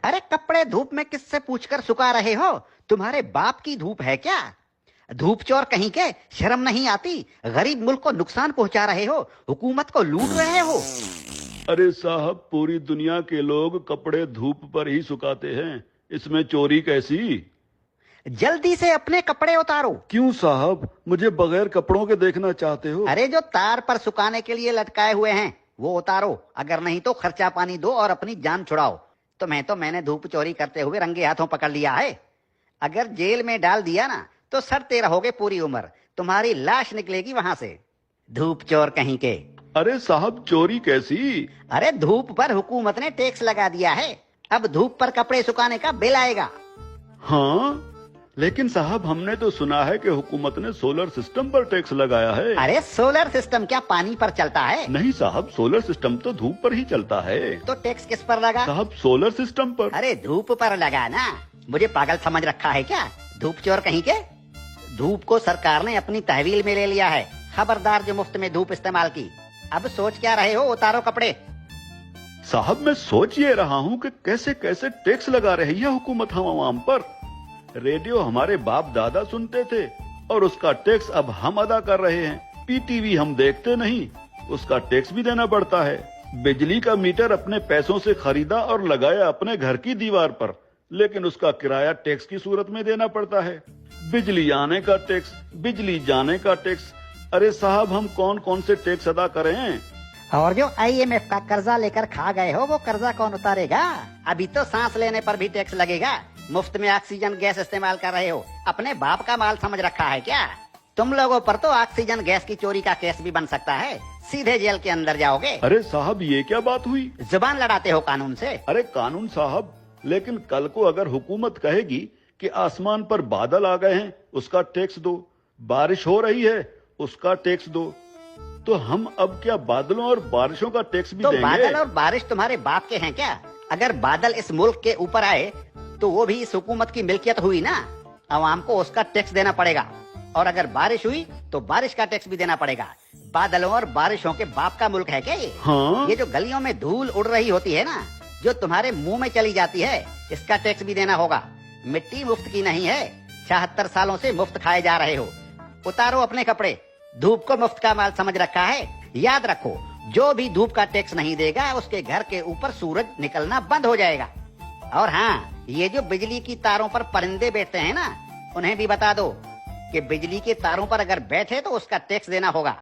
अरे कपड़े धूप में किससे पूछकर सुखा रहे हो? तुम्हारे बाप की धूप है क्या? धूप चोर कहीं के, शर्म नहीं आती? गरीब मुल्क को नुकसान पहुंचा रहे हो, हुकूमत को लूट रहे हो। अरे साहब, पूरी दुनिया के लोग कपड़े धूप पर ही सुखाते हैं, इसमें चोरी कैसी? जल्दी से अपने कपड़े उतारो। क्यों साहब, मुझे बगैर कपड़ों के देखना चाहते हो? अरे जो तार पर सुखाने के लिए लटकाए हुए हैं वो उतारो, अगर नहीं तो खर्चा पानी दो और अपनी जान छुड़ाओ। तुम्हें तो मैंने धूप चोरी करते हुए रंगे हाथों पकड़ लिया है। अगर जेल में डाल दिया ना तो सड़ते रहोगे पूरी उम्र, तुम्हारी लाश निकलेगी वहां से। धूप चोर कहीं के। अरे साहब, चोरी कैसी? अरे धूप पर हुकूमत ने टैक्स लगा दिया है, अब धूप पर कपड़े सुखाने का बिल आएगा। हाँ, लेकिन साहब हमने तो सुना है कि हुकूमत ने सोलर सिस्टम पर टैक्स लगाया है। अरे सोलर सिस्टम क्या पानी पर चलता है? नहीं साहब, सोलर सिस्टम तो धूप पर ही चलता है। तो टैक्स किस पर लगा? साहब सोलर सिस्टम पर। अरे धूप पर लगा ना, मुझे पागल समझ रखा है क्या? धूप चोर कहीं के। धूप को सरकार ने अपनी तहवील में ले लिया है, खबरदार जो मुफ्त में धूप इस्तेमाल की। अब सोच क्या रहे हो? उतारो कपड़े। साहब मैं सोच ये रहा हूँ कि कैसे कैसे टैक्स लगा रही है हुकूमत हम आवाम पर। रेडियो हमारे बाप दादा सुनते थे और उसका टैक्स अब हम अदा कर रहे हैं। पीटीवी हम देखते नहीं, उसका टैक्स भी देना पड़ता है। बिजली का मीटर अपने पैसों से खरीदा और लगाया अपने घर की दीवार पर, लेकिन उसका किराया टैक्स की सूरत में देना पड़ता है। बिजली आने का टैक्स, बिजली जाने का टैक्स। अरे साहब, हम कौन कौन से टैक्स अदा करें? और जो IMF का कर्जा लेकर खा गए हो वो कर्जा कौन उतारेगा? अभी तो सांस लेने पर भी टैक्स लगेगा। मुफ्त में ऑक्सीजन गैस इस्तेमाल कर रहे हो, अपने बाप का माल समझ रखा है क्या? तुम लोगों पर तो ऑक्सीजन गैस की चोरी का केस भी बन सकता है, सीधे जेल के अंदर जाओगे। अरे साहब, ये क्या बात हुई? जुबान लड़ाते हो कानून से। अरे कानून साहब, लेकिन कल को अगर हुकूमत कहेगी कि आसमान पर बादल आ गए हैं, उसका टैक्स दो, बारिश हो रही है, उसका टैक्स दो, तो हम अब क्या बादलों और बारिशों का टैक्स भी तो देंगे? बादल और बारिश तुम्हारे बाप के हैं क्या? अगर बादल इस मुल्क के ऊपर आए तो वो भी इस हुकूमत की मिल्कियत हुई ना, आवाम को उसका टैक्स देना पड़ेगा। और अगर बारिश हुई तो बारिश का टैक्स भी देना पड़ेगा। बादलों और बारिशों के बाप का मुल्क है क्या ये? हाँ? ये जो गलियों में धूल उड़ रही होती है ना, जो तुम्हारे मुंह में चली जाती है, इसका टैक्स भी देना होगा। मिट्टी मुफ्त की नहीं है, 76 सालों से मुफ्त खाए जा रहे हो। उतारो अपने कपड़े, धूप को मुफ्त का माल समझ रखा है। याद रखो, जो भी धूप का टैक्स नहीं देगा उसके घर के ऊपर सूरज निकलना बंद हो जाएगा। और हाँ, ये जो बिजली की तारों पर परिंदे बैठते हैं ना, उन्हें भी बता दो कि बिजली के तारों पर अगर बैठे तो उसका टैक्स देना होगा।